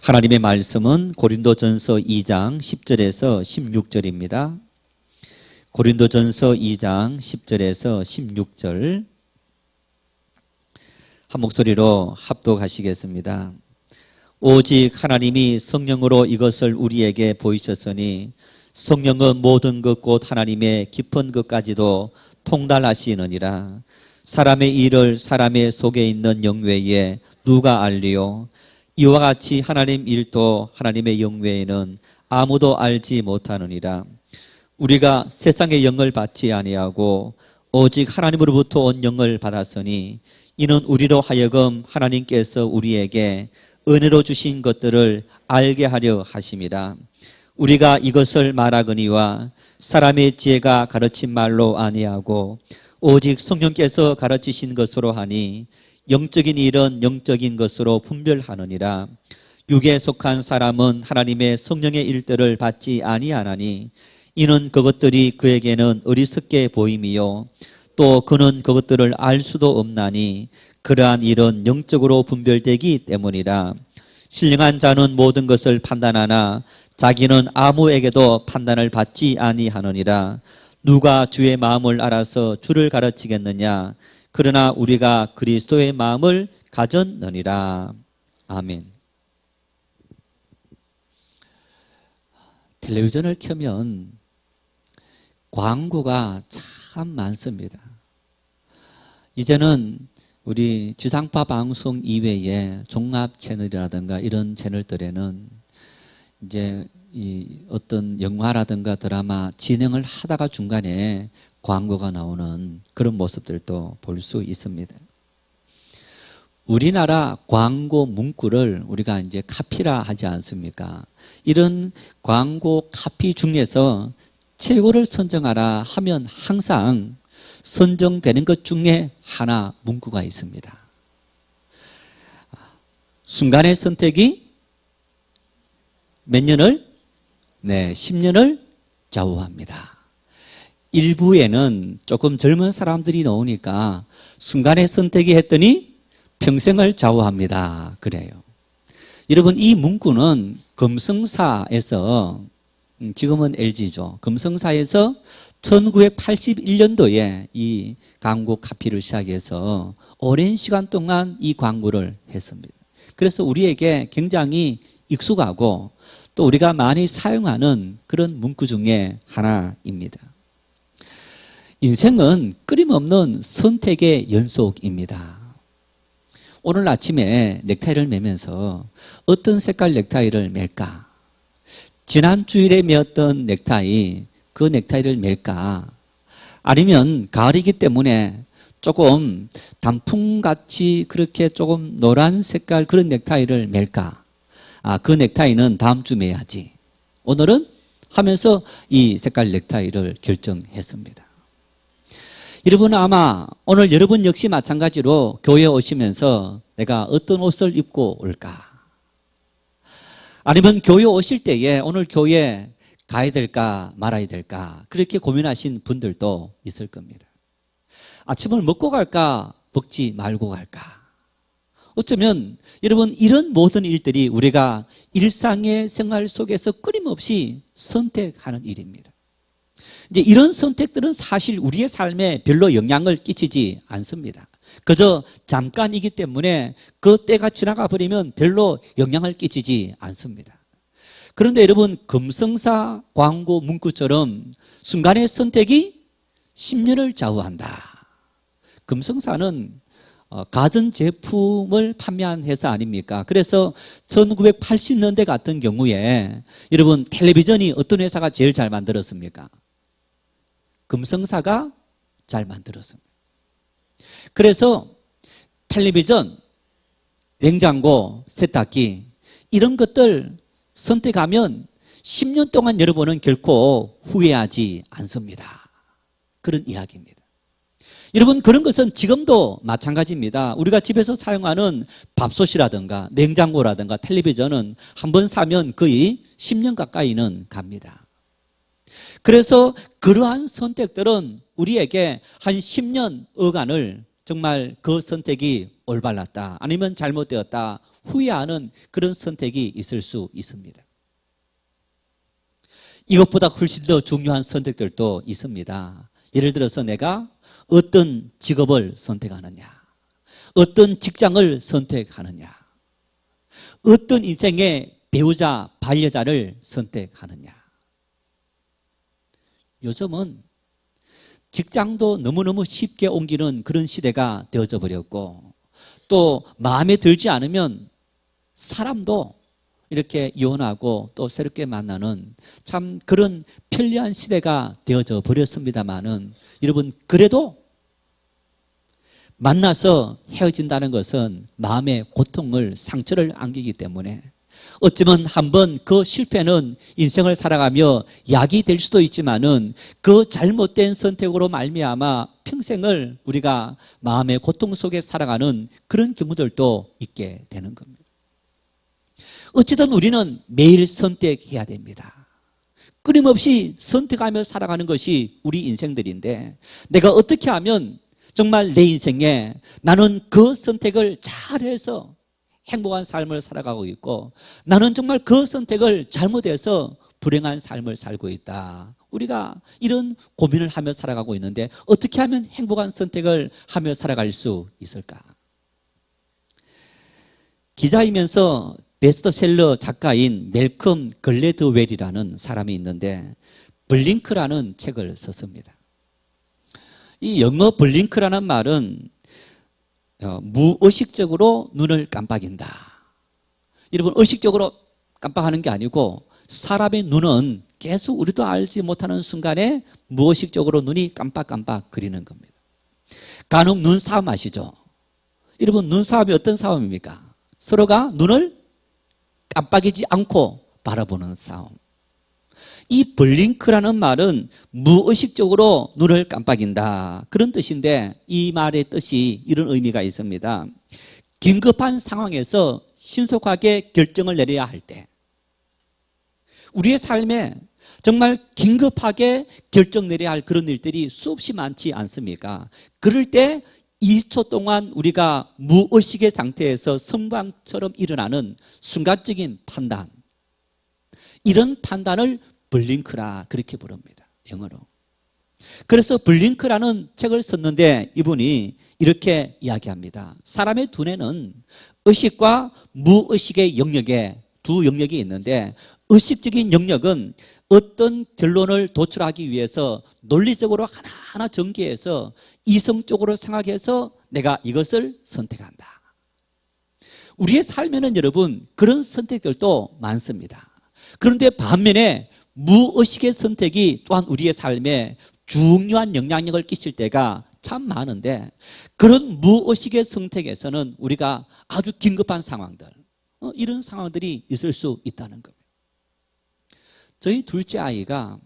하나님의 말씀은 고린도전서 2장 10절에서 16절입니다. 고린도전서 2장 10절에서 16절 한 목소리로 합독하시겠습니다. 오직 하나님이 성령으로 이것을 우리에게 보이셨으니 성령은 모든 것 곧 하나님의 깊은 것까지도 통달하시느니라. 사람의 일을 사람의 속에 있는 영 외에 누가 알리요? 이와 같이 하나님 일도 하나님의 영 외에는 아무도 알지 못하느니라. 우리가 세상의 영을 받지 아니하고 오직 하나님으로부터 온 영을 받았으니 이는 우리로 하여금 하나님께서 우리에게 은혜로 주신 것들을 알게 하려 하심이라. 우리가 이것을 말하거니와 사람의 지혜가 가르친 말로 아니하고 오직 성령께서 가르치신 것으로 하니 영적인 일은 영적인 것으로 분별하느니라. 육에 속한 사람은 하나님의 성령의 일들을 받지 아니하나니 이는 그것들이 그에게는 어리석게 보임이요 또 그는 그것들을 알 수도 없나니 그러한 일은 영적으로 분별되기 때문이라. 신령한 자는 모든 것을 판단하나 자기는 아무에게도 판단을 받지 아니하느니라. 누가 주의 마음을 알아서 주를 가르치겠느냐? 그러나 우리가 그리스도의 마음을 가졌느니라. 아멘. 텔레비전을 켜면 광고가 참 많습니다. 이제는 우리 지상파 방송 이외에 종합 채널이라든가 이런 채널들에는 이제 이 어떤 영화라든가 드라마 진행을 하다가 중간에 광고가 나오는 그런 모습들도 볼 수 있습니다. 우리나라 광고 문구를 우리가 이제 카피라 하지 않습니까? 이런 광고 카피 중에서 최고를 선정하라 하면 항상 선정되는 것 중에 하나 문구가 있습니다. 순간의 선택이 몇 년을? 10년을 좌우합니다. 일부에는 조금 젊은 사람들이 나오니까 순간의 선택이 했더니 평생을 좌우합니다. 그래요. 여러분, 이 문구는 금성사에서, 지금은 LG죠. 금성사에서 1981년도에 이 광고 카피를 시작해서 오랜 시간 동안 이 광고를 했습니다. 그래서 우리에게 굉장히 익숙하고 또 우리가 많이 사용하는 그런 문구 중에 하나입니다. 인생은 끊임없는 선택의 연속입니다. 오늘 아침에 넥타이를 매면서 어떤 색깔 넥타이를 맬까? 지난 주일에 매었던 넥타이, 그 넥타이를 맬까? 아니면 가을이기 때문에 조금 단풍같이 그렇게 조금 노란 색깔 그런 넥타이를 맬까? 그 넥타이는 다음 주 매야지. 오늘은 하면서 이 색깔 넥타이를 결정했습니다. 여러분, 아마 오늘 여러분 역시 마찬가지로 교회에 오시면서 내가 어떤 옷을 입고 올까? 아니면 교회 오실 때에 오늘 교회 가야 될까 말아야 될까? 그렇게 고민하신 분들도 있을 겁니다. 아침을 먹고 갈까 먹지 말고 갈까? 어쩌면 여러분 이런 모든 일들이 우리가 일상의 생활 속에서 끊임없이 선택하는 일입니다. 이제 이런 선택들은 사실 우리의 삶에 별로 영향을 끼치지 않습니다. 그저 잠깐이기 때문에 그 때가 지나가 버리면 별로 영향을 끼치지 않습니다. 그런데 여러분, 금성사 광고 문구처럼 순간의 선택이 10년을 좌우한다. 금성사는 가전제품을 판매한 회사 아닙니까? 그래서 1980년대 같은 경우에 여러분 텔레비전이 어떤 회사가 제일 잘 만들었습니까? 금성사가 잘 만들었습니다. 그래서 텔레비전, 냉장고, 세탁기 이런 것들 선택하면 10년 동안 여러분은 결코 후회하지 않습니다. 그런 이야기입니다. 여러분, 그런 것은 지금도 마찬가지입니다. 우리가 집에서 사용하는 밥솥이라든가 냉장고라든가 텔레비전은 한번 사면 거의 10년 가까이는 갑니다. 그래서 그러한 선택들은 우리에게 한 10년 어간을 정말 그 선택이 올바랐다 아니면 잘못되었다 후회하는 그런 선택이 있을 수 있습니다. 이것보다 훨씬 더 중요한 선택들도 있습니다. 예를 들어서 내가 어떤 직업을 선택하느냐, 어떤 직장을 선택하느냐, 어떤 인생의 배우자, 반려자를 선택하느냐. 요즘은 직장도 너무너무 쉽게 옮기는 그런 시대가 되어져 버렸고, 또 마음에 들지 않으면 사람도 이렇게 이혼하고 또 새롭게 만나는 참 그런 편리한 시대가 되어져 버렸습니다만은, 여러분 그래도 만나서 헤어진다는 것은 마음의 고통을, 상처를 안기기 때문에 어쩌면 한번 그 실패는 인생을 살아가며 약이 될 수도 있지만은 그 잘못된 선택으로 말미암아 평생을 우리가 마음의 고통 속에 살아가는 그런 경우들도 있게 되는 겁니다. 어쨌든 우리는 매일 선택해야 됩니다. 끊임없이 선택하며 살아가는 것이 우리 인생들인데, 내가 어떻게 하면 정말 내 인생에 나는 그 선택을 잘해서 행복한 삶을 살아가고 있고, 나는 정말 그 선택을 잘못해서 불행한 삶을 살고 있다. 우리가 이런 고민을 하며 살아가고 있는데 어떻게 하면 행복한 선택을 하며 살아갈 수 있을까? 기자이면서 베스트셀러 작가인 멜컴 글래드웰이라는 사람이 있는데 블링크라는 책을 썼습니다. 이 영어 블링크라는 말은 무의식적으로 눈을 깜빡인다. 여러분, 의식적으로 깜빡하는 게 아니고 사람의 눈은 계속 우리도 알지 못하는 순간에 무의식적으로 눈이 깜빡깜빡 거리는 겁니다. 간혹 눈싸움 아시죠? 여러분, 눈싸움이 어떤 싸움입니까? 서로가 눈을 깜빡이지 않고 바라보는 싸움. 이 블링크라는 말은 무의식적으로 눈을 깜빡인다, 그런 뜻인데, 이 말의 뜻이 이런 의미가 있습니다. 긴급한 상황에서 신속하게 결정을 내려야 할 때, 우리의 삶에 정말 긴급하게 결정 내려야 할 그런 일들이 수없이 많지 않습니까? 그럴 때 2초 동안 우리가 무의식의 상태에서 섬광처럼 일어나는 순간적인 판단, 이런 판단을 블링크라 그렇게 부릅니다, 영어로. 그래서 블링크라는 책을 썼는데 이분이 이렇게 이야기합니다. 사람의 두뇌는 의식과 무의식의 영역에 두 영역이 있는데, 의식적인 영역은 어떤 결론을 도출하기 위해서 논리적으로 하나하나 전개해서 이성적으로 생각해서 내가 이것을 선택한다. 우리의 삶에는 여러분 그런 선택들도 많습니다. 그런데 반면에 무의식의 선택이 또한 우리의 삶에 중요한 영향력을 끼칠 때가 참 많은데, 그런 무의식의 선택에서는 우리가 아주 긴급한 상황들, 이런 상황들이 있을 수 있다는 겁니다. 저희 둘째 아이가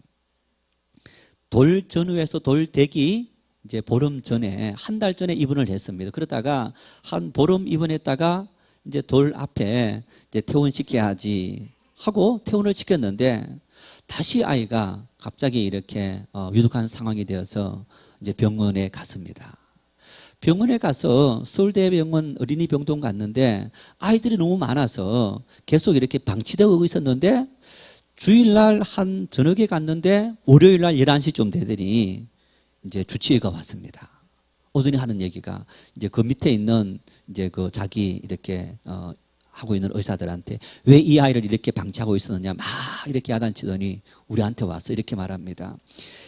돌 전후에서 돌 되기 이제 보름 전에, 한 달 전에 입원을 했습니다. 그러다가 한 보름 입원했다가 이제 돌 앞에 이제 퇴원시켜야지 하고 퇴원을 시켰는데, 다시 아이가 갑자기 이렇게 위독한 상황이 되어서 이제 병원에 갔습니다. 병원에 가서 서울대병원 어린이병동 갔는데 아이들이 너무 많아서 계속 이렇게 방치되고 있었는데, 주일날 한 저녁에 갔는데 월요일날 11시쯤 되더니 이제 주치의가 왔습니다. 오더니 하는 얘기가 이제 그 밑에 있는 이제 그 자기 이렇게 하고 있는 의사들한테 왜 이 아이를 이렇게 방치하고 있었느냐 막 이렇게 야단치더니 우리한테 와서 이렇게 말합니다.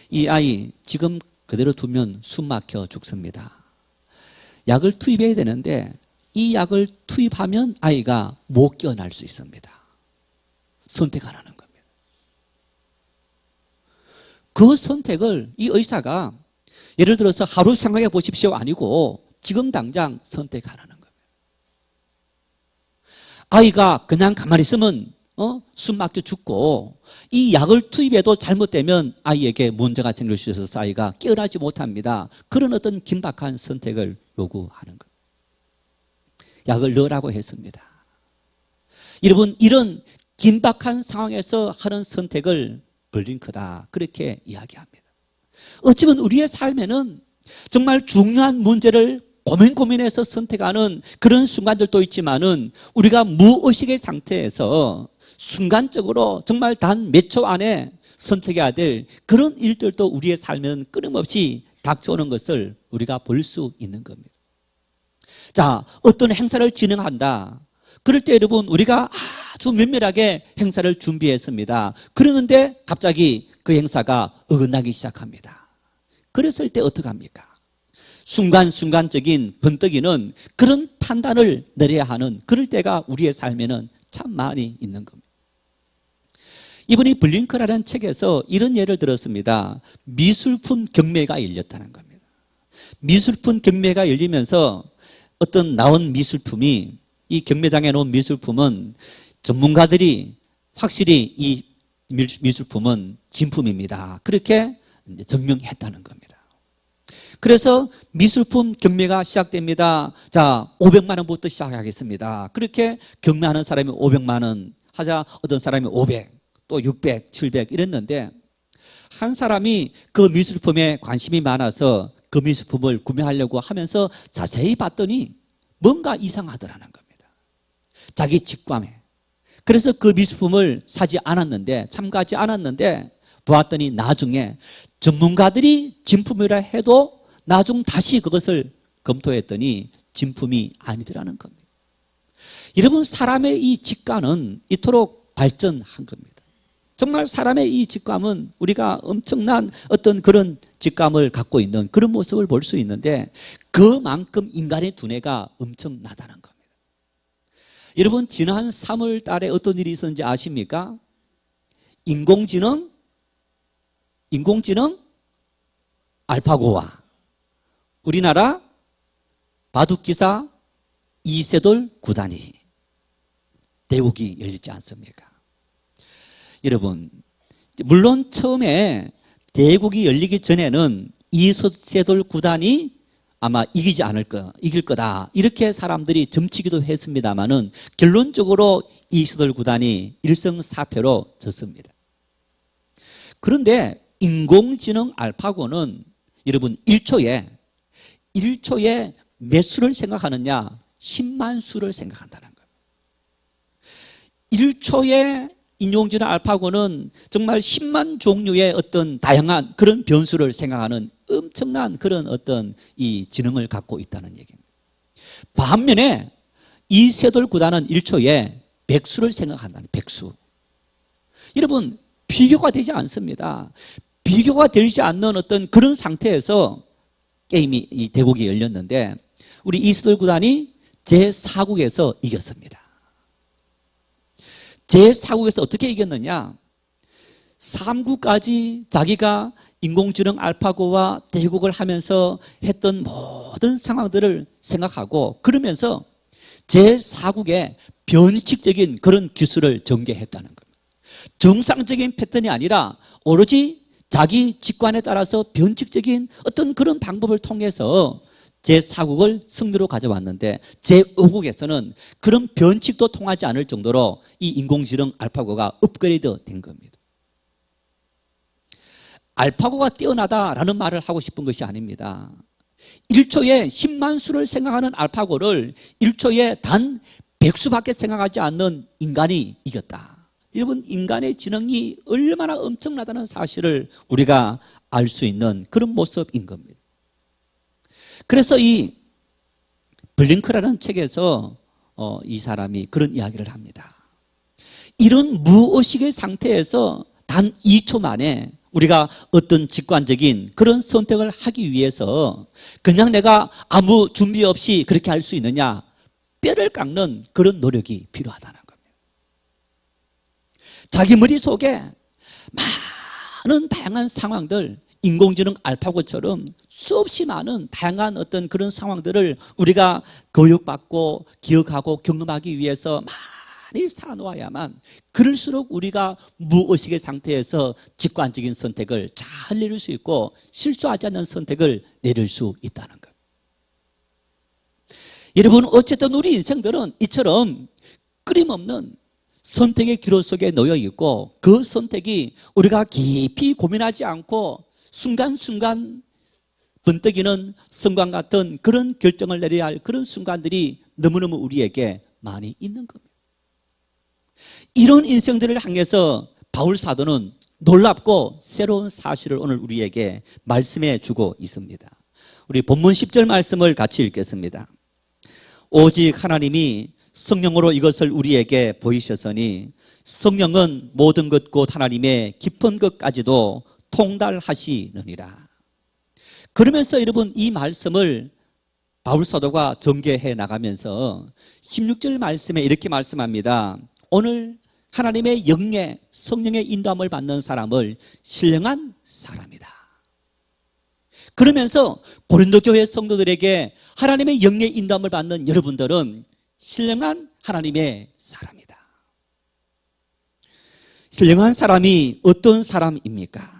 이 아이 지금 그대로 두면 숨 막혀 죽습니다. 약을 투입해야 되는데 이 약을 투입하면 아이가 못 깨어날 수 있습니다. 선택하라는 겁니다. 그 선택을 이 의사가 예를 들어서 하루 생각해 보십시오 아니고 지금 당장 선택하라는 겁니다. 아이가 그냥 가만히 있으면 숨 막혀 죽고, 이 약을 투입해도 잘못되면 아이에게 문제가 생길 수 있어서 아이가 깨어나지 못합니다. 그런 어떤 긴박한 선택을 요구하는 것. 약을 넣으라고 했습니다. 여러분, 이런 긴박한 상황에서 하는 선택을 블링크다 그렇게 이야기합니다. 어쩌면 우리의 삶에는 정말 중요한 문제를 고민해서 선택하는 그런 순간들도 있지만은 우리가 무의식의 상태에서 순간적으로 정말 단 몇 초 안에 선택해야 될 그런 일들도 우리의 삶에는 끊임없이 닥쳐오는 것을 우리가 볼 수 있는 겁니다. 자, 어떤 행사를 진행한다. 그럴 때 여러분 우리가 아주 면밀하게 행사를 준비했습니다. 그러는데 갑자기 그 행사가 어긋나기 시작합니다. 그랬을 때 어떡합니까? 순간적인 번뜩이는 그런 판단을 내려야 하는 그럴 때가 우리의 삶에는 참 많이 있는 겁니다. 이분이 블링크라는 책에서 이런 예를 들었습니다. 미술품 경매가 열렸다는 겁니다. 미술품 경매가 열리면서 어떤 나온 미술품이 이 경매장에 놓은 미술품은 전문가들이 확실히 이 미술품은 진품입니다. 그렇게 증명했다는 겁니다. 그래서 미술품 경매가 시작됩니다. 자, 500만 원부터 시작하겠습니다. 그렇게 경매하는 사람이 500만 원 하자 어떤 사람이 500, 또 600, 700 이랬는데 한 사람이 그 미술품에 관심이 많아서 그 미술품을 구매하려고 하면서 자세히 봤더니 뭔가 이상하더라는 겁니다. 자기 직감에. 그래서 그 미술품을 사지 않았는데, 참가하지 않았는데 보았더니 나중에 전문가들이 진품이라 해도 나중 다시 그것을 검토했더니 진품이 아니더라는 겁니다. 여러분, 사람의 이 직감은 이토록 발전한 겁니다. 정말 사람의 이 직감은 우리가 엄청난 어떤 그런 직감을 갖고 있는 그런 모습을 볼 수 있는데 그만큼 인간의 두뇌가 엄청나다는 겁니다. 여러분, 지난 3월 달에 어떤 일이 있었는지 아십니까? 인공지능 알파고와 우리나라 바둑기사 이세돌 구단이 대국이 열리지 않습니까? 여러분, 물론 처음에 대국이 열리기 전에는 이세돌 구단이 아마 이길 거다 이렇게 사람들이 점치기도 했습니다만은 결론적으로 이세돌 구단이 1승4패로 졌습니다. 그런데 인공지능 알파고는 여러분 1초에 몇 수를 생각하느냐? 10만 수를 생각한다는 거예요. 1초에 인공지능 알파고는 정말 10만 종류의 어떤 다양한 그런 변수를 생각하는 엄청난 그런 어떤 이 지능을 갖고 있다는 얘기입니다. 반면에 이세돌 구단은 1초에 100수를 생각한다는 100수. 여러분, 비교가 되지 않습니다. 비교가 되지 않는 어떤 그런 상태에서 게임이 이 대국이 열렸는데 우리 이세돌 구단이 제4국에서 이겼습니다. 제4국에서 어떻게 이겼느냐? 3국까지 자기가 인공지능 알파고와 대국을 하면서 했던 모든 상황들을 생각하고 그러면서 제4국에 변칙적인 그런 기술을 전개했다는 겁니다. 정상적인 패턴이 아니라 오로지 자기 직관에 따라서 변칙적인 어떤 그런 방법을 통해서 제4국을 승리로 가져왔는데 제5국에서는 그런 변칙도 통하지 않을 정도로 이 인공지능 알파고가 업그레이드 된 겁니다. 알파고가 뛰어나다라는 말을 하고 싶은 것이 아닙니다. 1초에 10만 수를 생각하는 알파고를 1초에 단 100수밖에 생각하지 않는 인간이 이겼다. 여러분, 인간의 지능이 얼마나 엄청나다는 사실을 우리가 알 수 있는 그런 모습인 겁니다. 그래서 이 블링크라는 책에서 이 사람이 그런 이야기를 합니다. 이런 무의식의 상태에서 단 2초 만에 우리가 어떤 직관적인 그런 선택을 하기 위해서 그냥 내가 아무 준비 없이 그렇게 할 수 있느냐? 뼈를 깎는 그런 노력이 필요하다는 겁니다. 자기 머릿속에 많은 다양한 상황들, 인공지능 알파고처럼 수없이 많은 다양한 어떤 그런 상황들을 우리가 교육받고 기억하고 경험하기 위해서 많이 살아놓아야만 그럴수록 우리가 무의식의 상태에서 직관적인 선택을 잘 내릴 수 있고 실수하지 않는 선택을 내릴 수 있다는 것. 여러분, 어쨌든 우리 인생들은 이처럼 끊임없는 선택의 기로 속에 놓여 있고 그 선택이 우리가 깊이 고민하지 않고 순간순간 번뜩이는 성광 같은 그런 결정을 내려야 할 그런 순간들이 너무너무 우리에게 많이 있는 겁니다. 이런 인생들을 향해서 바울 사도는 놀랍고 새로운 사실을 오늘 우리에게 말씀해 주고 있습니다. 우리 본문 10절 말씀을 같이 읽겠습니다. 오직 하나님이 성령으로 이것을 우리에게 보이셨으니 성령은 모든 것 곧 하나님의 깊은 것까지도 통달하시느니라. 그러면서 여러분 이 말씀을 바울 사도가 전개해 나가면서 16절 말씀에 이렇게 말씀합니다. 오늘 하나님의 영의 성령의 인도함을 받는 사람을 신령한 사람이다. 그러면서 고린도 교회 성도들에게 하나님의 영의 인도함을 받는 여러분들은 신령한 하나님의 사람이다. 신령한 사람이 어떤 사람입니까?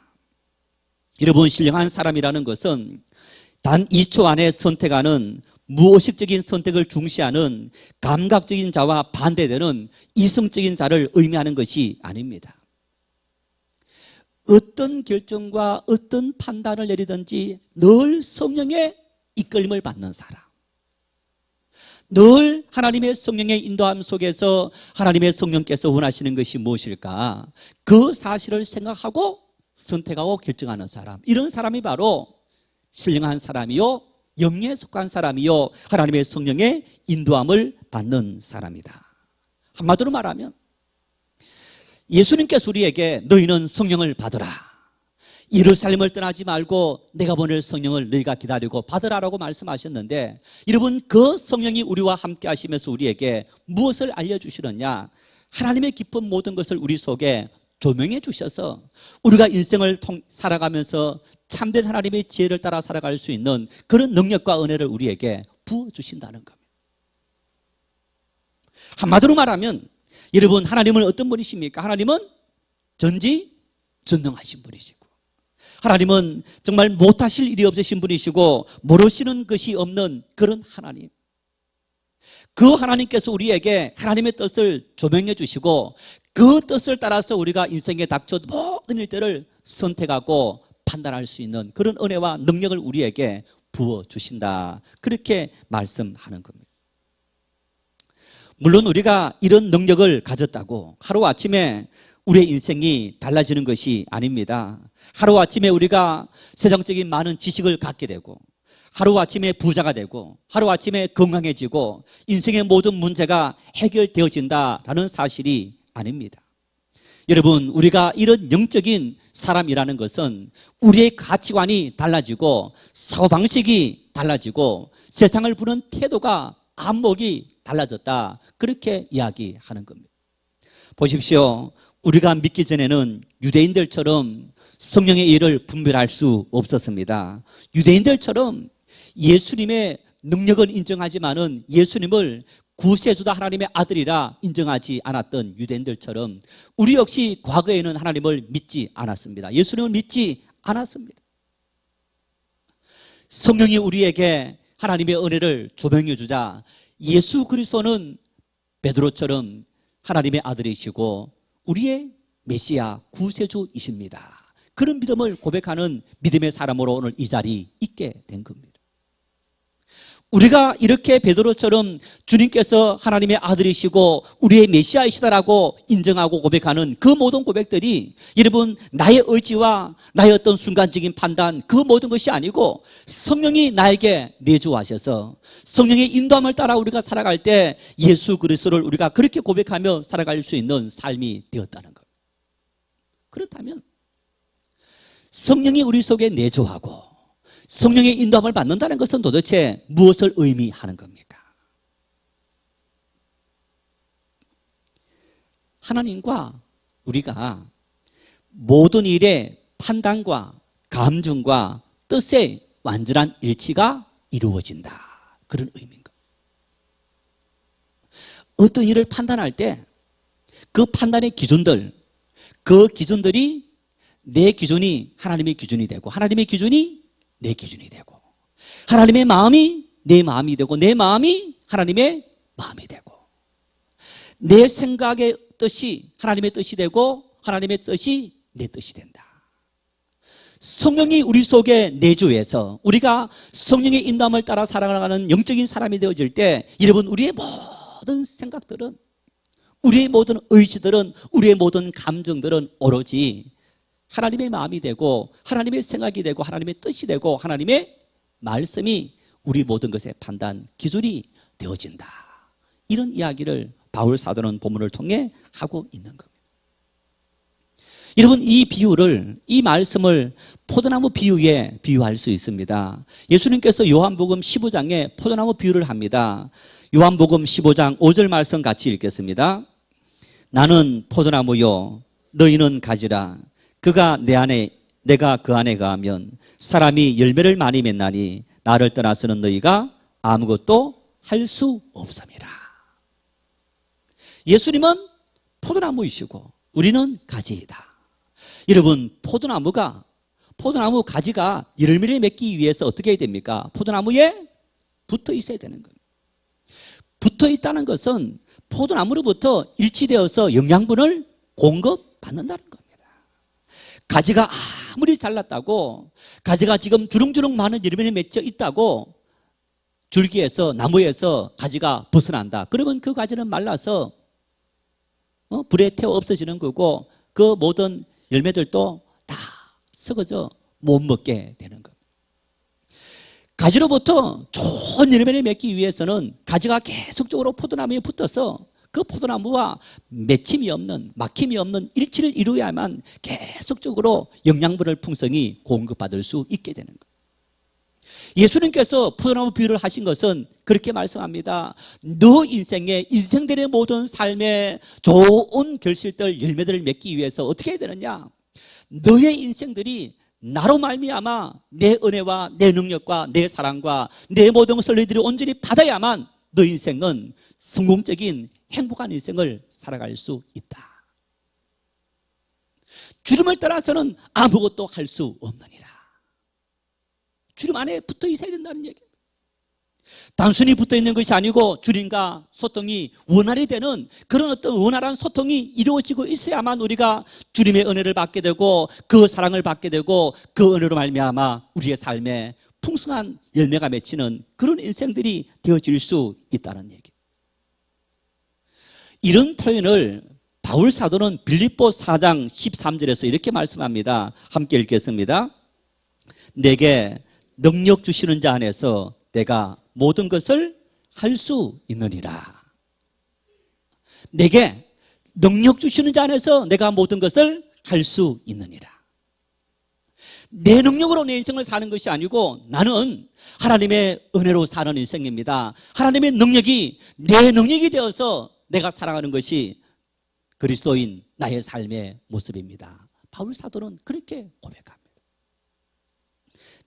여러분, 신령한 사람이라는 것은 단 2초 안에 선택하는 무의식적인 선택을 중시하는 감각적인 자와 반대되는 이성적인 자를 의미하는 것이 아닙니다. 어떤 결정과 어떤 판단을 내리든지 늘 성령의 이끌림을 받는 사람, 늘 하나님의 성령의 인도함 속에서 하나님의 성령께서 원하시는 것이 무엇일까, 그 사실을 생각하고 선택하고 결정하는 사람, 이런 사람이 바로 신령한 사람이요 영에 속한 사람이요 하나님의 성령의 인도함을 받는 사람이다. 한마디로 말하면 예수님께서 우리에게 너희는 성령을 받으라, 예루살렘을 떠나지 말고 내가 보낼 성령을 너희가 기다리고 받으라라고 말씀하셨는데, 여러분 그 성령이 우리와 함께 하시면서 우리에게 무엇을 알려주시느냐, 하나님의 깊은 모든 것을 우리 속에 조명해 주셔서 우리가 인생을 살아가면서 참된 하나님의 지혜를 따라 살아갈 수 있는 그런 능력과 은혜를 우리에게 부어주신다는 겁니다. 한마디로 말하면 여러분, 하나님은 어떤 분이십니까? 하나님은 전지전능하신 분이시고, 하나님은 정말 못하실 일이 없으신 분이시고 모르시는 것이 없는 그런 하나님, 그 하나님께서 우리에게 하나님의 뜻을 조명해 주시고 그 뜻을 따라서 우리가 인생에 닥쳐 모든 일들을 선택하고 판단할 수 있는 그런 은혜와 능력을 우리에게 부어주신다, 그렇게 말씀하는 겁니다. 물론 우리가 이런 능력을 가졌다고 하루아침에 우리의 인생이 달라지는 것이 아닙니다. 하루아침에 우리가 세상적인 많은 지식을 갖게 되고 하루아침에 부자가 되고 하루아침에 건강해지고 인생의 모든 문제가 해결되어진다라는 사실이 아닙니다. 여러분, 우리가 이런 영적인 사람이라는 것은 우리의 가치관이 달라지고 사고방식이 달라지고 세상을 보는 태도가 안목이 달라졌다, 그렇게 이야기하는 겁니다. 보십시오, 우리가 믿기 전에는 유대인들처럼 성령의 일을 분별할 수 없었습니다. 유대인들처럼 예수님의 능력은 인정하지만은 예수님을 구세주다 하나님의 아들이라 인정하지 않았던 유대인들처럼 우리 역시 과거에는 하나님을 믿지 않았습니다. 예수님을 믿지 않았습니다. 성령이 우리에게 하나님의 은혜를 조명해 주자 예수 그리스도는 베드로처럼 하나님의 아들이시고 우리의 메시아 구세주이십니다, 그런 믿음을 고백하는 믿음의 사람으로 오늘 이 자리에 있게 된 겁니다. 우리가 이렇게 베드로처럼 주님께서 하나님의 아들이시고 우리의 메시아이시다라고 인정하고 고백하는 그 모든 고백들이 여러분 나의 의지와 나의 어떤 순간적인 판단, 그 모든 것이 아니고 성령이 나에게 내주하셔서 성령의 인도함을 따라 우리가 살아갈 때 예수 그리스도를 우리가 그렇게 고백하며 살아갈 수 있는 삶이 되었다는 것. 그렇다면 성령이 우리 속에 내주하고 성령의 인도함을 받는다는 것은 도대체 무엇을 의미하는 겁니까? 하나님과 우리가 모든 일의 판단과 감정과 뜻의 완전한 일치가 이루어진다, 그런 의미인 겁니다. 어떤 일을 판단할 때 그 판단의 기준들, 그 기준들이 내 기준이 하나님의 기준이 되고 하나님의 기준이 내 기준이 되고 하나님의 마음이 내 마음이 되고 내 마음이 하나님의 마음이 되고 내 생각의 뜻이 하나님의 뜻이 되고 하나님의 뜻이 내 뜻이 된다. 성령이 우리 속에 내주해서 우리가 성령의 인도함을 따라 살아가는 영적인 사람이 되어질 때 여러분 우리의 모든 생각들은 우리의 모든 의지들은 우리의 모든 감정들은 오로지 하나님의 마음이 되고 하나님의 생각이 되고 하나님의 뜻이 되고 하나님의 말씀이 우리 모든 것의 판단 기준이 되어진다. 이런 이야기를 바울 사도는 본문을 통해 하고 있는 겁니다. 여러분 이 비유를 이 말씀을 포도나무 비유에 비유할 수 있습니다. 예수님께서 요한복음 15장에 포도나무 비유를 합니다. 요한복음 15장 5절 말씀 같이 읽겠습니다. 나는 포도나무요 너희는 가지라. 그가 내 안에 내가 그 안에 거하면 사람이 열매를 많이 맺나니 나를 떠나서는 너희가 아무것도 할 수 없음이라. 예수님은 포도나무이시고 우리는 가지이다. 여러분 포도나무 가지가 열매를 맺기 위해서 어떻게 해야 됩니까? 포도나무에 붙어 있어야 되는 겁니다. 붙어 있다는 것은 포도나무로부터 일치되어서 영양분을 공급받는다는 겁니다. 가지가 아무리 잘났다고 가지가 지금 주렁주렁 많은 열매를 맺혀 있다고 줄기에서 나무에서 가지가 벗어난다. 그러면 그 가지는 말라서 불에 태워 없어지는 거고 그 모든 열매들도 다 썩어져 못 먹게 되는 겁니다. 가지로부터 좋은 열매를 맺기 위해서는 가지가 계속적으로 포도나무에 붙어서 그 포도나무와 맺힘이 없는 막힘이 없는 일치를 이루어야만 계속적으로 영양분을 풍성히 공급받을 수 있게 되는 거예요. 예수님께서 포도나무 비유를 하신 것은 그렇게 말씀합니다. 너 인생들의 모든 삶의 좋은 결실들 열매들을 맺기 위해서 어떻게 해야 되느냐? 너의 인생들이 나로 말미암아 내 은혜와 내 능력과 내 사랑과 내 모든 것을 너희들이 온전히 받아야만 너 인생은 성공적인 행복한 인생을 살아갈 수 있다. 주님을 따라서는 아무것도 할 수 없느니라. 주님 안에 붙어 있어야 된다는 얘기입니다. 단순히 붙어 있는 것이 아니고 주님과 소통이 원활히 되는 그런 어떤 원활한 소통이 이루어지고 있어야만 우리가 주님의 은혜를 받게 되고 그 사랑을 받게 되고 그 은혜로 말미암아 우리의 삶에 풍성한 열매가 맺히는 그런 인생들이 되어질 수 있다는 얘기. 이런 표현을 바울 사도는 빌립보 4장 13절에서 이렇게 말씀합니다. 함께 읽겠습니다. 내게 능력 주시는 자 안에서 내가 모든 것을 할 수 있느니라. 내게 능력 주시는 자 안에서 내가 모든 것을 할 수 있느니라. 내 능력으로 내 인생을 사는 것이 아니고 나는 하나님의 은혜로 사는 인생입니다. 하나님의 능력이 내 능력이 되어서 내가 살아가는 것이 그리스도인 나의 삶의 모습입니다. 바울 사도는 그렇게 고백합니다.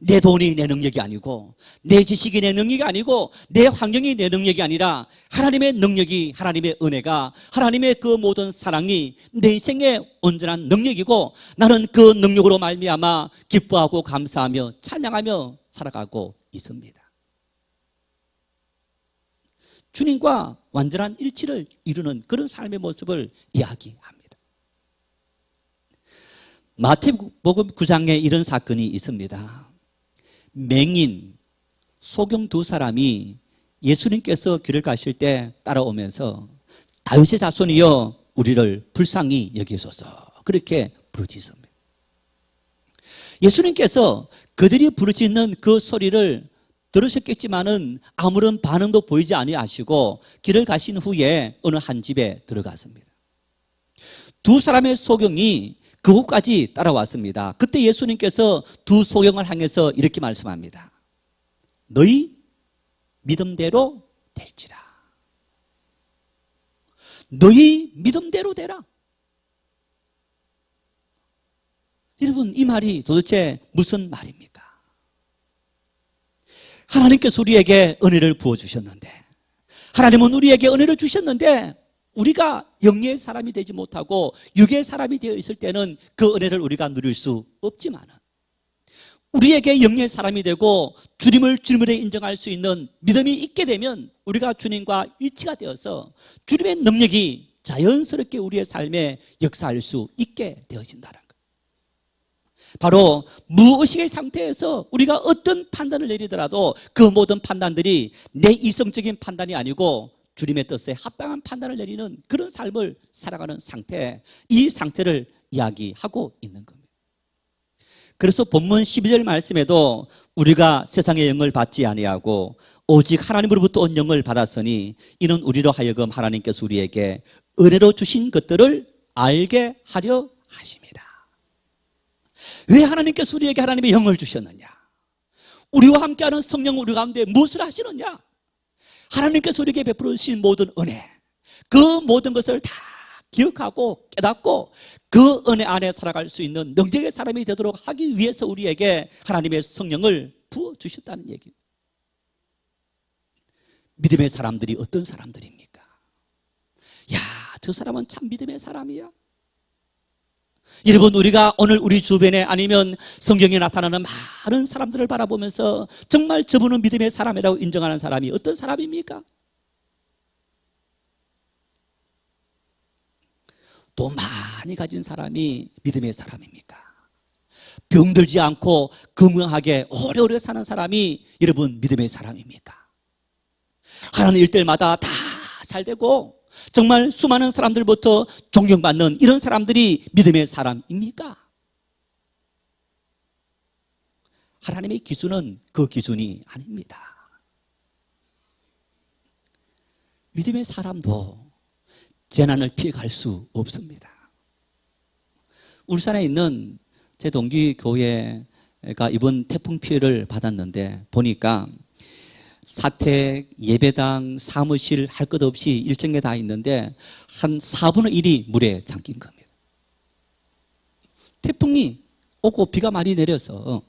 내 돈이 내 능력이 아니고 내 지식이 내 능력이 아니고 내 환경이 내 능력이 아니라 하나님의 능력이 하나님의 은혜가 하나님의 그 모든 사랑이 내 인생의 온전한 능력이고 나는 그 능력으로 말미암아 기뻐하고 감사하며 찬양하며 살아가고 있습니다. 주님과 완전한 일치를 이루는 그런 삶의 모습을 이야기합니다. 마태복음 9장에 이런 사건이 있습니다. 맹인, 소경 두 사람이 예수님께서 길을 가실 때 따라오면서 다윗의 자손이여 우리를 불쌍히 여기소서 그렇게 부르짖습니다. 예수님께서 그들이 부르짖는 그 소리를 들으셨겠지만은 아무런 반응도 보이지 아니하시고 길을 가신 후에 어느 한 집에 들어갔습니다. 두 사람의 소경이 그곳까지 따라왔습니다. 그때 예수님께서 두 소경을 향해서 이렇게 말씀합니다. 너희 믿음대로 될지라. 너희 믿음대로 되라. 여러분 이 말이 도대체 무슨 말입니까? 하나님께서 우리에게 은혜를 부어주셨는데 하나님은 우리에게 은혜를 주셨는데 우리가 영의 사람이 되지 못하고 육의 사람이 되어 있을 때는 그 은혜를 우리가 누릴 수 없지만 우리에게 영의 사람이 되고 주님을 주님으로 인정할 수 있는 믿음이 있게 되면 우리가 주님과 일치가 되어서 주님의 능력이 자연스럽게 우리의 삶에 역사할 수 있게 되어진다는 거예요. 바로 무의식의 상태에서 우리가 어떤 판단을 내리더라도 그 모든 판단들이 내 이성적인 판단이 아니고 주님의 뜻에 합당한 판단을 내리는 그런 삶을 살아가는 상태, 이 상태를 이야기하고 있는 겁니다. 그래서 본문 12절 말씀에도 우리가 세상의 영을 받지 아니하고 오직 하나님으로부터 온 영을 받았으니 이는 우리로 하여금 하나님께서 우리에게 은혜로 주신 것들을 알게 하려 하심이라. 왜 하나님께서 우리에게 하나님의 영을 주셨느냐? 우리와 함께하는 성령 우리 가운데 무엇을 하시느냐? 하나님께서 우리에게 베풀어 주신 모든 은혜, 그 모든 것을 다 기억하고 깨닫고 그 은혜 안에 살아갈 수 있는 능력의 사람이 되도록 하기 위해서 우리에게 하나님의 성령을 부어주셨다는 얘기입니다. 믿음의 사람들이 어떤 사람들입니까? 야, 저 사람은 참 믿음의 사람이야. 여러분, 우리가 오늘 우리 주변에 아니면 성경에 나타나는 많은 사람들을 바라보면서 정말 저분은 믿음의 사람이라고 인정하는 사람이 어떤 사람입니까? 또 많이 가진 사람이 믿음의 사람입니까? 병들지 않고 건강하게 오래오래 사는 사람이 여러분 믿음의 사람입니까? 하는 일들마다 다 잘 되고 정말 수많은 사람들부터 존경받는 이런 사람들이 믿음의 사람입니까? 하나님의 기준은 그 기준이 아닙니다. 믿음의 사람도 재난을 피해갈 수 없습니다. 울산에 있는 제 동기 교회가 이번 태풍 피해를 받았는데 보니까 사택, 예배당, 사무실 할 것 없이 일정에 다 있는데 한 4분의 1이 물에 잠긴 겁니다. 태풍이 오고 비가 많이 내려서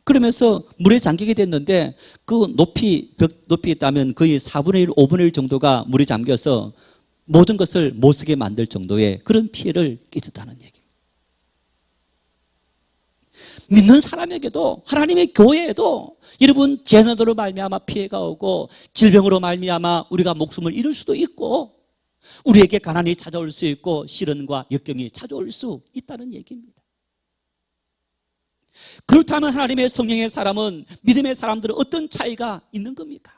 그러면서 물에 잠기게 됐는데 그 벽 높이 있다면 거의 4분의 1, 5분의 1 정도가 물에 잠겨서 모든 것을 못 쓰게 만들 정도의 그런 피해를 끼쳤다는 얘기입니다. 믿는 사람에게도 하나님의 교회에도 여러분 재난으로 말미암아 피해가 오고 질병으로 말미암아 우리가 목숨을 잃을 수도 있고 우리에게 가난이 찾아올 수 있고 시련과 역경이 찾아올 수 있다는 얘기입니다. 그렇다면 하나님의 성령의 사람은 믿음의 사람들은 어떤 차이가 있는 겁니까?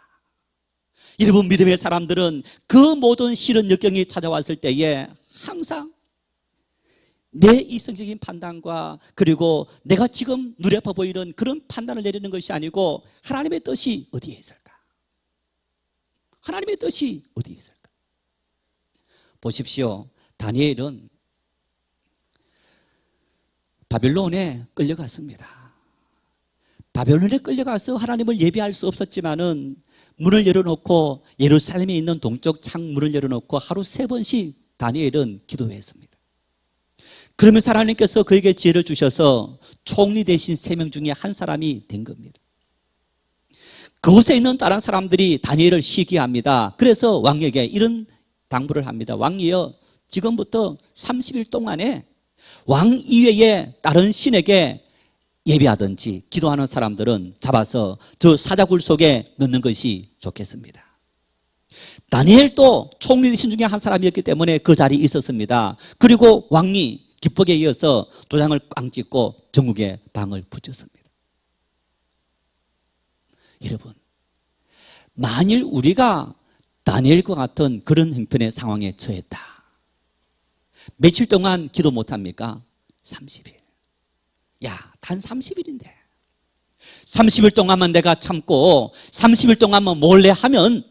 여러분 믿음의 사람들은 그 모든 시련 역경이 찾아왔을 때에 항상 내 이성적인 판단과 그리고 내가 지금 눈에 아파 보이는 그런 판단을 내리는 것이 아니고 하나님의 뜻이 어디에 있을까? 하나님의 뜻이 어디에 있을까? 보십시오. 다니엘은 바벨론에 끌려갔습니다. 바벨론에 끌려가서 하나님을 예배할 수 없었지만은 문을 열어놓고 예루살렘에 있는 동쪽 창문을 열어놓고 하루 3번씩 다니엘은 기도했습니다. 그러면서 하나님께서 그에게 지혜를 주셔서 총리 대신 3명 중에 한 사람이 된 겁니다. 그곳에 있는 다른 사람들이 다니엘을 시기합니다. 그래서 왕에게 이런 당부를 합니다. 왕이여, 지금부터 30일 동안에 왕 이외에 다른 신에게 예배하든지 기도하는 사람들은 잡아서 저 사자굴 속에 넣는 것이 좋겠습니다. 다니엘도 총리 대신 중에 한 사람이었기 때문에 그 자리에 있었습니다. 그리고 왕이 기쁘게 이어서 도장을 꽝 찍고 전국에 방을 붙였습니다. 여러분, 만일 우리가 다니엘과 같은 그런 형편의 상황에 처했다. 며칠 동안 기도 못합니까? 30일. 야, 단 30일인데 30일 동안만 내가 참고 30일 동안만 몰래 하면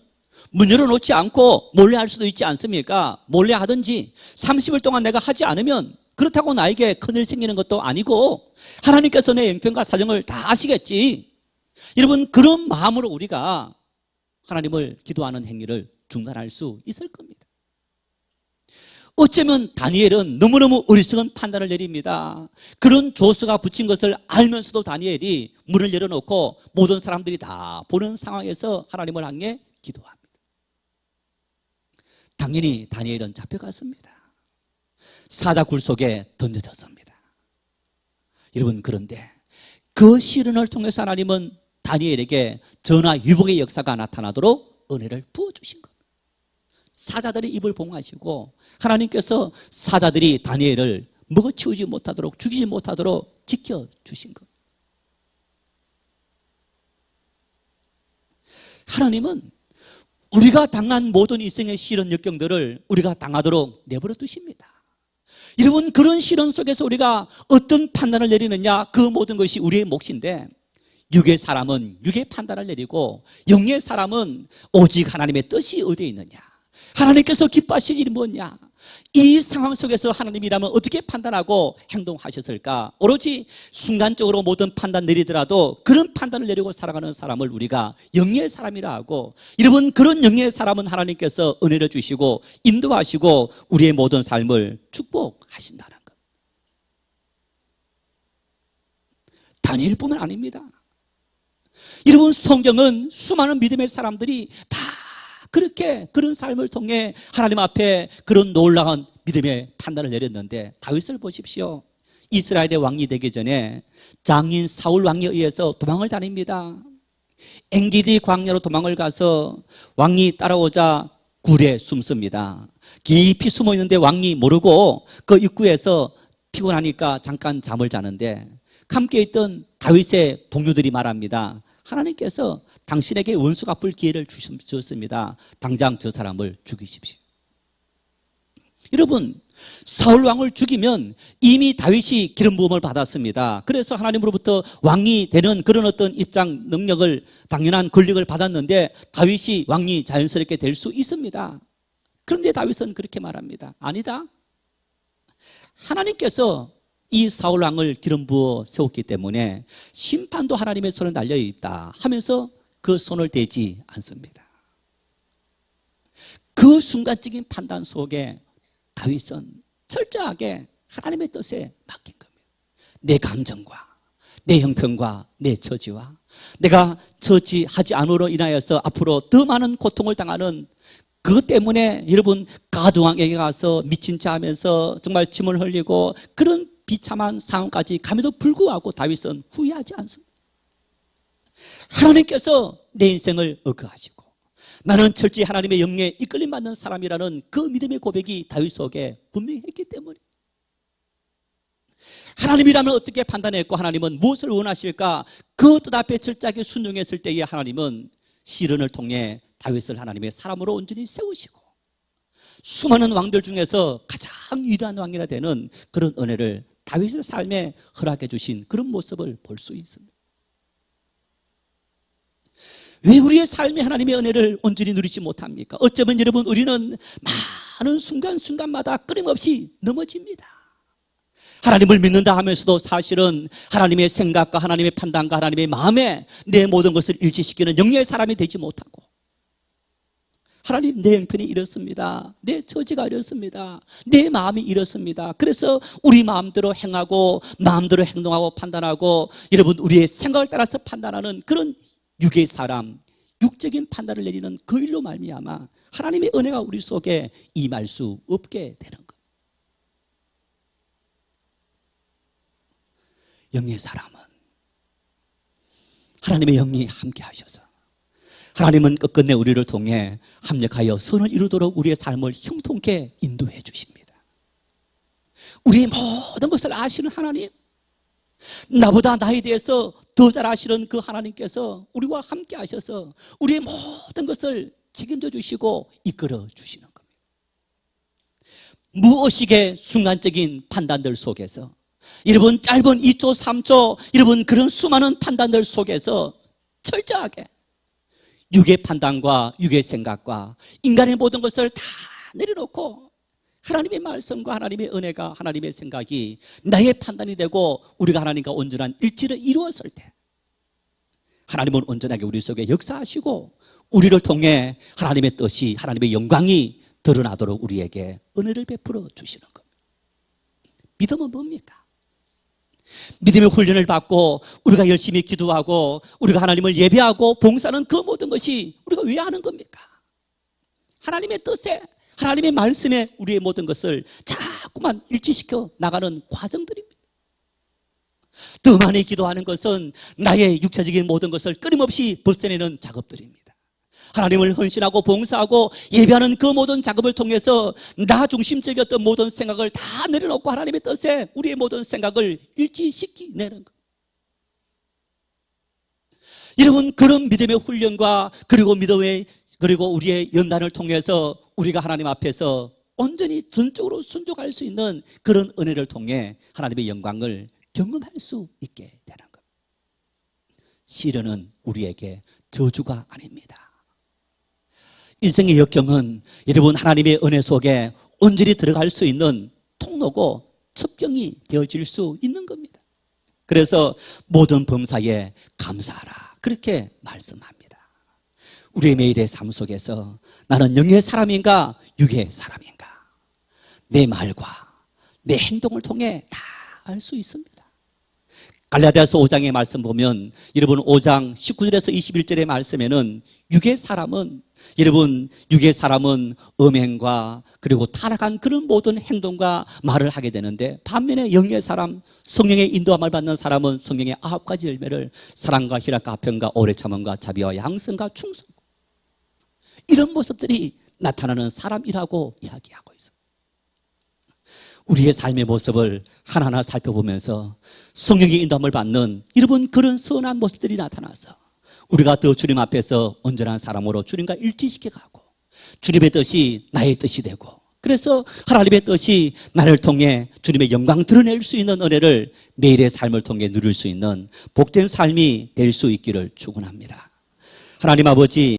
문 열어놓지 않고 몰래 할 수도 있지 않습니까? 몰래 하든지 30일 동안 내가 하지 않으면 그렇다고 나에게 큰일 생기는 것도 아니고 하나님께서 내 형편과 사정을 다 아시겠지. 여러분, 그런 마음으로 우리가 하나님을 기도하는 행위를 중단할 수 있을 겁니다. 어쩌면 다니엘은 너무너무 어리석은 판단을 내립니다. 그런 조수가 붙인 것을 알면서도 다니엘이 문을 열어놓고 모든 사람들이 다 보는 상황에서 하나님을 향해 기도합니다. 당연히 다니엘은 잡혀갔습니다. 사자굴 속에 던져졌습니다. 여러분, 그런데 그 시련을 통해서 하나님은 다니엘에게 전화 위복의 역사가 나타나도록 은혜를 부어주신 겁니다. 사자들의 입을 봉하시고 하나님께서 사자들이 다니엘을 먹어치우지 못하도록, 죽이지 못하도록 지켜주신 것. 하나님은 우리가 당한 모든 인생의 시련 역경들을 우리가 당하도록 내버려 두십니다. 여러분, 그런 시련 속에서 우리가 어떤 판단을 내리느냐, 그 모든 것이 우리의 몫인데, 육의 사람은 육의 판단을 내리고 영의 사람은 오직 하나님의 뜻이 어디에 있느냐, 하나님께서 기뻐하실 일이 뭐냐, 이 상황 속에서 하나님이라면 어떻게 판단하고 행동하셨을까? 오로지 순간적으로 모든 판단 내리더라도 그런 판단을 내리고 살아가는 사람을 우리가 영의 사람이라 하고, 여러분, 그런 영의 사람은 하나님께서 은혜를 주시고 인도하시고 우리의 모든 삶을 축복하신다는 것. 다니엘뿐만 아닙니다. 여러분, 성경은 수많은 믿음의 사람들이 다 그렇게 그런 삶을 통해 하나님 앞에 그런 놀라운 믿음의 판단을 내렸는데, 다윗을 보십시오. 이스라엘의 왕이 되기 전에 장인 사울 왕에 의해서 도망을 다닙니다. 엔기디 광야로 도망을 가서 왕이 따라오자 굴에 숨습니다. 깊이 숨어 있는데 왕이 모르고 그 입구에서 피곤하니까 잠깐 잠을 자는데, 함께 있던 다윗의 동료들이 말합니다. 하나님께서 당신에게 원수 갚을 기회를 주셨습니다. 당장 저 사람을 죽이십시오. 여러분, 사울 왕을 죽이면 이미 다윗이 기름 부음을 받았습니다. 그래서 하나님으로부터 왕이 되는 그런 어떤 입장 능력을, 당연한 권력을 받았는데 다윗이 왕이 자연스럽게 될 수 있습니다. 그런데 다윗은 그렇게 말합니다. 아니다. 하나님께서 이 사울 왕을 기름 부어 세웠기 때문에 심판도 하나님의 손에 달려 있다 하면서 그 손을 대지 않습니다. 그 순간적인 판단 속에 다윗은 철저하게 하나님의 뜻에 맡긴 겁니다. 내 감정과 내 형편과 내 처지와 내가 처지하지 않으로 인하여서 앞으로 더 많은 고통을 당하는 그것 때문에 여러분, 가두왕에게 가서 미친 체 하면서 정말 침을 흘리고 그런 비참한 상황까지 감에도 불구하고 다윗은 후회하지 않습니다. 하나님께서 내 인생을 억거하시고 나는 철저히 하나님의 영에 이끌림 받는 사람이라는 그 믿음의 고백이 다윗 속에 분명히 했기 때문에, 하나님이라면 어떻게 판단했고 하나님은 무엇을 원하실까, 그 뜻 앞에 철저하게 순종했을 때에 하나님은 시련을 통해 다윗을 하나님의 사람으로 온전히 세우시고 수많은 왕들 중에서 가장 위대한 왕이라 되는 그런 은혜를 다윗의 삶에 허락해 주신 그런 모습을 볼 수 있습니다. 왜 우리의 삶에 하나님의 은혜를 온전히 누리지 못합니까? 어쩌면 여러분, 우리는 많은 순간순간마다 끊임없이 넘어집니다. 하나님을 믿는다 하면서도 사실은 하나님의 생각과 하나님의 판단과 하나님의 마음에 내 모든 것을 일치시키는 영의 사람이 되지 못하고, 하나님, 내 형편이 이렇습니다. 내 처지가 이렇습니다. 내 마음이 이렇습니다. 그래서 우리 마음대로 행하고 마음대로 행동하고 판단하고, 여러분, 우리의 생각을 따라서 판단하는 그런 육의 사람, 육적인 판단을 내리는 그 일로 말미암아 하나님의 은혜가 우리 속에 임할 수 없게 되는 것. 영의 사람은 하나님의 영이 함께 하셔서 하나님은 끝끝내 우리를 통해 합력하여 선을 이루도록 우리의 삶을 형통케 인도해 주십니다. 우리의 모든 것을 아시는 하나님, 나보다 나에 대해서 더 잘 아시는 그 하나님께서 우리와 함께 하셔서 우리의 모든 것을 책임져 주시고 이끌어 주시는 겁니다. 무의식의 순간적인 판단들 속에서, 여러분, 짧은 2초, 3초, 여러분, 그런 수많은 판단들 속에서 철저하게 육의 판단과 육의 생각과 인간의 모든 것을 다 내려놓고 하나님의 말씀과 하나님의 은혜가, 하나님의 생각이 나의 판단이 되고 우리가 하나님과 온전한 일치를 이루었을 때 하나님은 온전하게 우리 속에 역사하시고 우리를 통해 하나님의 뜻이, 하나님의 영광이 드러나도록 우리에게 은혜를 베풀어 주시는 겁니다. 믿음은 뭡니까? 믿음의 훈련을 받고 우리가 열심히 기도하고 우리가 하나님을 예배하고 봉사하는 그 모든 것이 우리가 왜 하는 겁니까? 하나님의 뜻에, 하나님의 말씀에 우리의 모든 것을 자꾸만 일치시켜 나가는 과정들입니다. 더 많이 기도하는 것은 나의 육체적인 모든 것을 끊임없이 벗어내는 작업들입니다. 하나님을 헌신하고 봉사하고 예배하는 그 모든 작업을 통해서 나 중심적이었던 모든 생각을 다 내려놓고 하나님의 뜻에 우리의 모든 생각을 일치시키내는 것. 여러분, 그런 믿음의 훈련과 그리고 우리의 연단을 통해서 우리가 하나님 앞에서 온전히 전적으로 순종할 수 있는 그런 은혜를 통해 하나님의 영광을 경험할 수 있게 되는 것. 시련은 우리에게 저주가 아닙니다. 인생의 역경은 여러분 하나님의 은혜 속에 온전히 들어갈 수 있는 통로고 첩경이 되어질 수 있는 겁니다. 그래서 모든 범사에 감사하라, 그렇게 말씀합니다. 우리의 매일의 삶 속에서 나는 영의 사람인가 육의 사람인가, 내 말과 내 행동을 통해 다 알 수 있습니다. 갈라디아서 5장의 말씀 보면 여러분 5장 19절에서 21절의 말씀에는 육의 사람은 음행과 그리고 타락한 그런 모든 행동과 말을 하게 되는데, 반면에 영의 사람, 성령의 인도함을 받는 사람은 성령의 9가지 열매를 사랑과 희락과 화평과 오래 참음과 자비와 양성과 충성, 이런 모습들이 나타나는 사람이라고 이야기하고 있습니다. 우리의 삶의 모습을 하나하나 살펴보면서 성령의 인도함을 받는 여러분 그런 선한 모습들이 나타나서 우리가 더 주님 앞에서 온전한 사람으로 주님과 일치시켜 가고 주님의 뜻이 나의 뜻이 되고, 그래서 하나님의 뜻이 나를 통해 주님의 영광 드러낼 수 있는 은혜를 매일의 삶을 통해 누릴 수 있는 복된 삶이 될 수 있기를 축원합니다. 하나님 아버지,